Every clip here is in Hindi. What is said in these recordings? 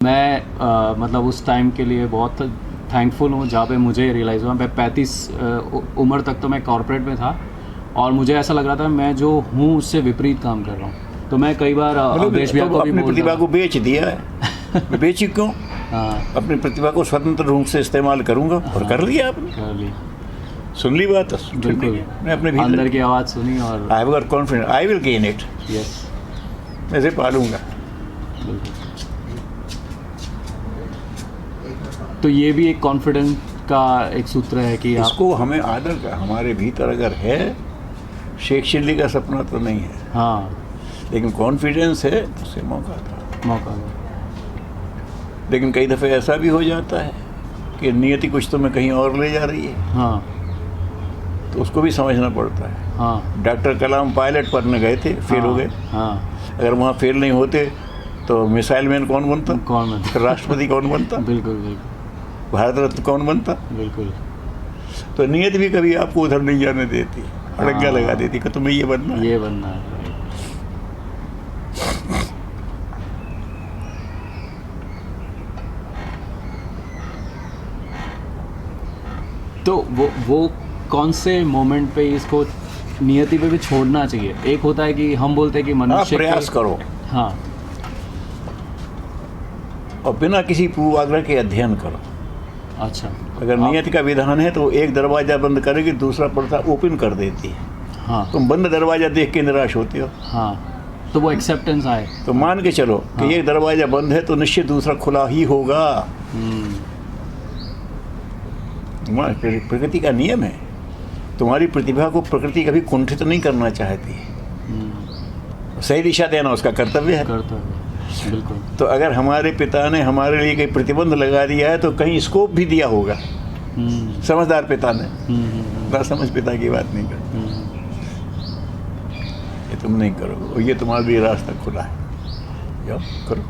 मैं मतलब उस टाइम के लिए बहुत थैंकफुल हूँ जहाँ पे मुझे रियलाइज़ हुआ। मैं 35 उम्र तक तो मैं कॉर्पोरेट में था और मुझे ऐसा लग रहा था मैं जो हूँ उससे विपरीत काम कर रहा हूँ। तो मैं कई बार अवधेश भैया को भी अपनी बोलता प्रतिभा को बेच दिया है। बेची क्यों? हाँ, अपनी प्रतिभा को स्वतंत्र रूप से इस्तेमाल करूंगा और कर लिया आपने। कर ली। सुन ली बात? बिल्कुल, मैं अपने अंदर की आवाज़ सुनी और I have got confidence, I will gain it. Yes, मैं इसे पालूंगा। बिल्कुल। तो ये भी एक कॉन्फिडेंस का एक सूत्र है कि आप इसको हमें आदर का हमारे भीतर अगर है, शेख चिल्ली का सपना तो नहीं है, हाँ, लेकिन कॉन्फिडेंस है तो उसे मौका था। मौका दो। लेकिन कई दफ़े ऐसा भी हो जाता है कि नियति कुछ तो मैं कहीं और ले जा रही है, हाँ, तो उसको भी समझना पड़ता है। हाँ, डॉक्टर कलाम पायलट पढ़ने गए थे, फेल हो गए। हाँ, अगर वहाँ फेल नहीं होते तो मिसाइल मैन कौन बनता? कौन बनता? फिर राष्ट्रपति कौन बनता? बिल्कुल, बिल्कुल, भारत रत्न कौन बनता? बिल्कुल। तो नियत भी कभी आपको उधर नहीं जाने देती, अड़ंगा लगा देती कि तुम्हें ये बनना है। ये बनना है। तो वो कौन से मोमेंट पे इसको नियति पे भी छोड़ना चाहिए? एक होता है कि हम बोलते हैं कि आप मनुष्य प्रयास करो हाँ, और बिना किसी पूर्वाग्रह के अध्ययन करो। अच्छा, अगर नियति का विधान है तो एक दरवाजा बंद करेगी, दूसरा पर्दा ओपन कर देती है। हाँ, तुम बंद दरवाजा देख के निराश होते हो, हाँ, तो वो एक्सेप्टेंस आए। तो मान के चलो कि एक दरवाजा बंद है तो निश्चित दूसरा खुला ही होगा। तुम्हारी प्रकृति का नियम है। तुम्हारी प्रतिभा को प्रकृति कभी कुंठित नहीं करना चाहती है, सही दिशा देना उसका कर्तव्य है। कर्तव्य, बिल्कुल। तो अगर हमारे पिता ने हमारे लिए कोई प्रतिबंध लगा दिया है तो कहीं स्कोप भी दिया होगा। समझदार पिता ने, ना समझ पिता की बात नहीं कर, ये तुम नहीं करोगे और ये तुम्हारे लिए रास्ता खुला है, जाओ करो।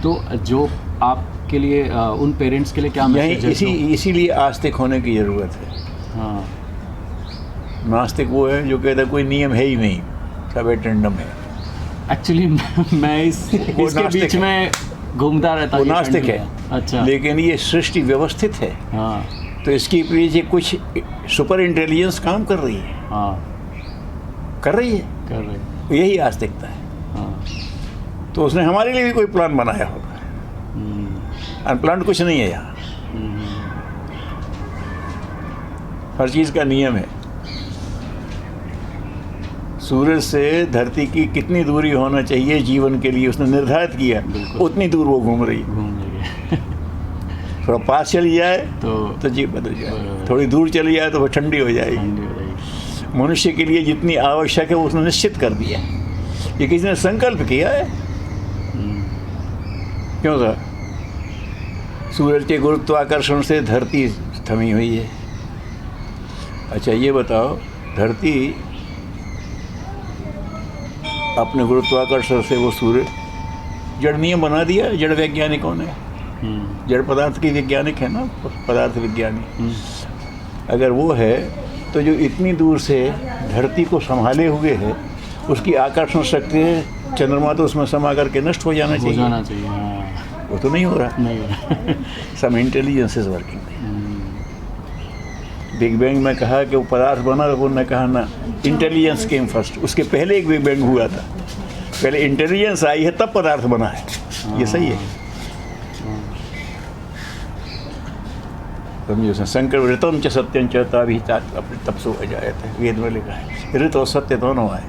तो जो आपके लिए उन पेरेंट्स के लिए क्या मैसेज है? इसीलिए आस्तिक होने की ज़रूरत है। हाँ, नास्तिक वो है जो कहता है कोई नियम है ही नहीं, सब एटेंडम है। एक्चुअली मैं इसके बीच में घूमता रहता वो हूँ। नास्तिक है। अच्छा, लेकिन ये सृष्टि व्यवस्थित है, हाँ, तो इसके पीछे कुछ सुपर इंटेलिजेंस काम कर रही है, हाँ, कर रही है। कर रहे, यही आस्तिकता है। हाँ, तो उसने हमारे लिए भी कोई प्लान बनाया होगा। अनप्लान कुछ नहीं है यहाँ, हर चीज़ का नियम है। सूरज से धरती की कितनी दूरी होना चाहिए जीवन के लिए उसने निर्धारित किया, उतनी दूर वो घूम रही है। घूम लेंगे। थोड़ा पास चली जाए तो जीव बदल जाए, थोड़ी दूर चली जाए तो वो ठंडी हो जाएगी। ठंडी हो जाएगी। मनुष्य के लिए जितनी आवश्यक है वो उसने निश्चित कर दिया है। ये किसी ने संकल्प किया है। क्यों सर? सूरज के गुरुत्वाकर्षण से धरती थमी हुई है। अच्छा ये बताओ, धरती अपने गुरुत्वाकर्षण से वो सूर्य जड़ नियम बना दिया। जड़ वैज्ञानिक कौन है? जड़ पदार्थ की वैज्ञानिक है ना, पदार्थ विज्ञानी। अगर वो है तो जो इतनी दूर से धरती को संभाले हुए है उसकी आकर्षण शक्ति है, चंद्रमा तो उसमें समा करके नष्ट हो जाना चाहिए। हाँ। वो तो नहीं हो रहा। नहीं हो रहा। Some intelligence is working. Big bang में कहा कि वो पदार्थ बना, तो उन्होंने कहा ना, इंटेलिजेंस केम फर्स्ट। उसके पहले एक बिग बैंग हुआ था, पहले इंटेलिजेंस आई है तब पदार्थ बना है। ये सही है। समझो, शंकर ऋतम च सत्यम च तभी अपने तपसो अजायते, वेद में लिखा है। ऋत और सत्य दोनों आए।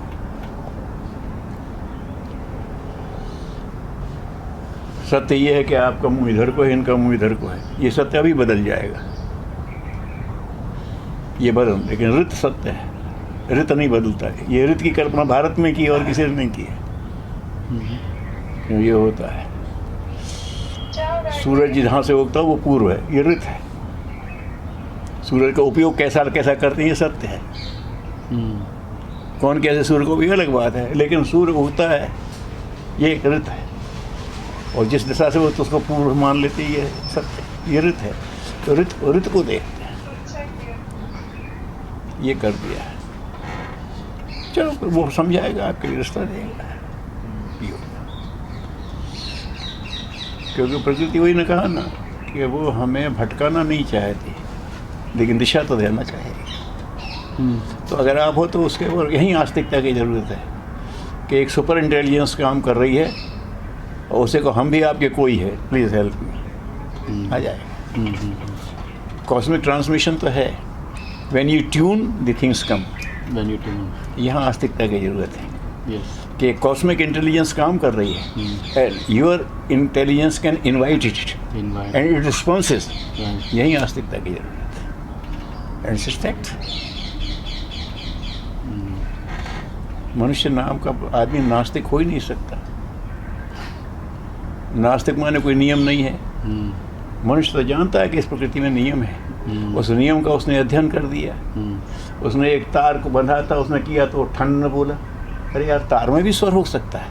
सत्य ये है कि आपका मुंह इधर को है, इनका मुंह इधर को है। ये सत्य अभी बदल जाएगा, ये बदल, लेकिन ऋत सत्य है। ऋत नहीं बदलता है। ये ऋत की कल्पना भारत में की और किसी ने नहीं की है। ये होता है, सूरज जहाँ से उगता है वो पूर्व है, ये ऋत है। सूरज का उपयोग कैसा कैसा करते हैं ये सत्य है। कौन कैसे सूर्य को भी अलग बात है, लेकिन सूर्य उगता है ये एक ऋत है। और जिस दिशा से वो तो उसको पूर्व मान लेते हैं, ये सत्य, ये ऋत है। तो ऋत को देखते हैं, ये कर दिया है। चलो वो समझाएगा, आपके लिए रास्ता देगा, पियो। क्योंकि प्रकृति वही ने कहा ना कि वो हमें भटकाना नहीं चाहती, लेकिन दिशा तो देना चाहेगी। तो अगर आप हो तो उसके ऊपर यही आस्तिकता की ज़रूरत है कि एक सुपर इंटेलिजेंस काम कर रही है और उसे को हम भी आपके कोई है, प्लीज़ हेल्प मी, आ जाएगा। कॉस्मिक ट्रांसमिशन तो है, when you tune the things come. When you tune. यहाँ आस्तिकता की ज़रूरत है Yes. कि कॉस्मिक इंटेलिजेंस काम कर रही है, your intelligence can invite it Invite. And it responses. Right. यही आस्तिकता की ज़रूरत है, एंड इट्स फैक्ट। मनुष्य नाम का आदमी नास्तिक हो ही नहीं सकता। नास्तिक माने कोई नियम नहीं है। मनुष्य तो जानता है कि इस प्रकृति में नियम है, उस नियम का उसने अध्ययन कर दिया। उसने एक तार को बंधा था, उसने किया तो ठन न बोला, अरे यार तार में भी स्वर हो सकता है।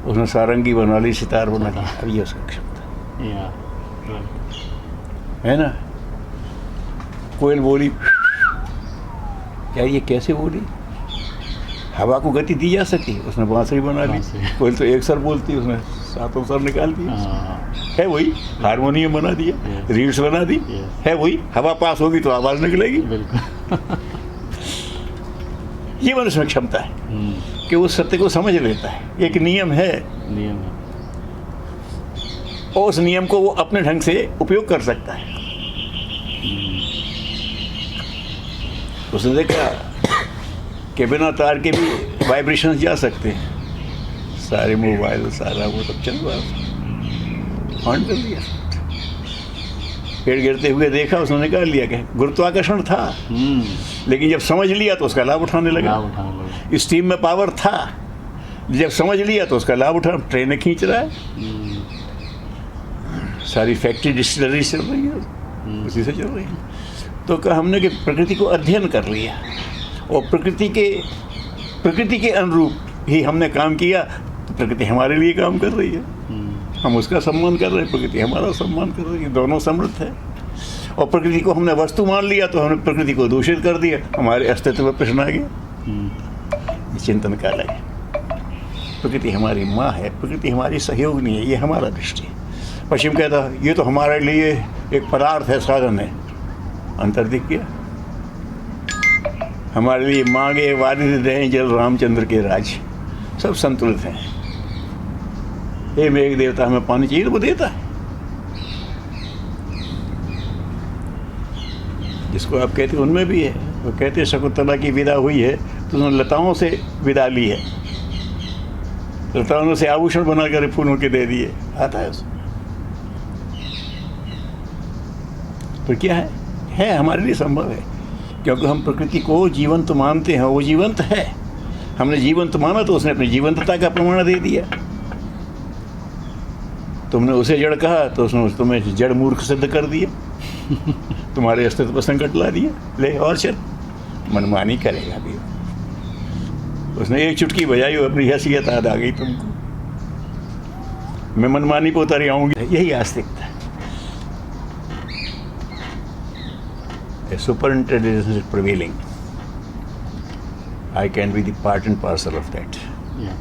उसने सारंगी बना ली, सितार बना ली, अब ये उसका क्षमता Yeah. Right. है ना। कोयल बोली, क्या ये कैसे बोली? हवा को गति दी जा सकी, उसने बांसुरी बना ली। बांसुरी। कोयल तो एक सर बोलती, उसने सातों सर निकाल दिए। है वही, हारमोनियम बना दिया, Yes. रीड्स बना दी। Yes. है वही, हवा पास होगी तो आवाज़ निकलेगी। बिल्कुल। ये मनुष्य में क्षमता है कि वो सत्य को समझ लेता है। एक नियम है नियम है। और उस नियम को वो अपने ढंग से उपयोग कर सकता है। उसने देखा कि बिना तार के भी वाइब्रेशंस जा सकते हैं। सारे मोबाइल सारा वो सब चल रहा था, ऑन कर लिया। पेड़ गिरते हुए देखा, उसने निकाल लिया कि गुरुत्वाकर्षण था, लेकिन जब समझ लिया तो उसका लाभ उठाने लगा। लाभ उठाने लगा। स्टीम में पावर था, जब समझ लिया तो उसका लाभ उठा, ट्रेनें खींच रहा है। सारी फैक्ट्री डिस्टिलरी चल रही है, उसी से चल रही है। तो कहा हमने कि प्रकृति को अध्ययन कर लिया और प्रकृति के अनुरूप ही हमने काम किया, तो प्रकृति हमारे लिए काम कर रही है। हम उसका सम्मान कर रहे हैं, प्रकृति हमारा सम्मान कर रही है, दोनों समृद्ध है। और प्रकृति को हमने वस्तु मान लिया तो हमने प्रकृति को दूषित कर दिया, हमारे अस्तित्व में प्रश्न आ गया। ये चिंतन का अलग है। प्रकृति हमारी माँ है, प्रकृति हमारी सहयोग नहीं है, ये हमारा दृष्टि है। पश्चिम कहता है ये तो हमारे लिए एक पदार्थ है, साधन है। अंतर दिख गया। हमारे लिए मांगे वारिद दें जल रामचंद्र के राज, सब संतुलित हैं। हे मेघ देवता, हमें पानी चाहिए तो वो देता है। जिसको आप कहते हैं उनमें भी है। वो कहते हैं शकुंतला की विदा हुई है तो उन्होंने लताओं से विदा ली है, लताओं से आभूषण बनाकर फूलों के दे दिए, आता है उसमें। तो क्या है हमारे लिए संभव है, क्योंकि हम प्रकृति को जीवंत मानते हैं। वो जीवंत है, हमने जीवंत माना तो उसने अपनी जीवंतता का प्रमाण दे दिया। तुमने उसे जड़ कहा तो उसने तुम्हें जड़ मूर्ख सिद्ध कर दिया। तुम्हारे अस्तित्व पर संकट ला दिया। ले और चल, मनमानी करेगा भी। उसने एक चुटकी बजाई, अपनी हैसियत याद आ गई तुमको, मैं मनमानी पे उतर आऊंगी। यही आस्तिकता है। Super intelligence is prevailing. I can be the part and parcel of that. Yeah.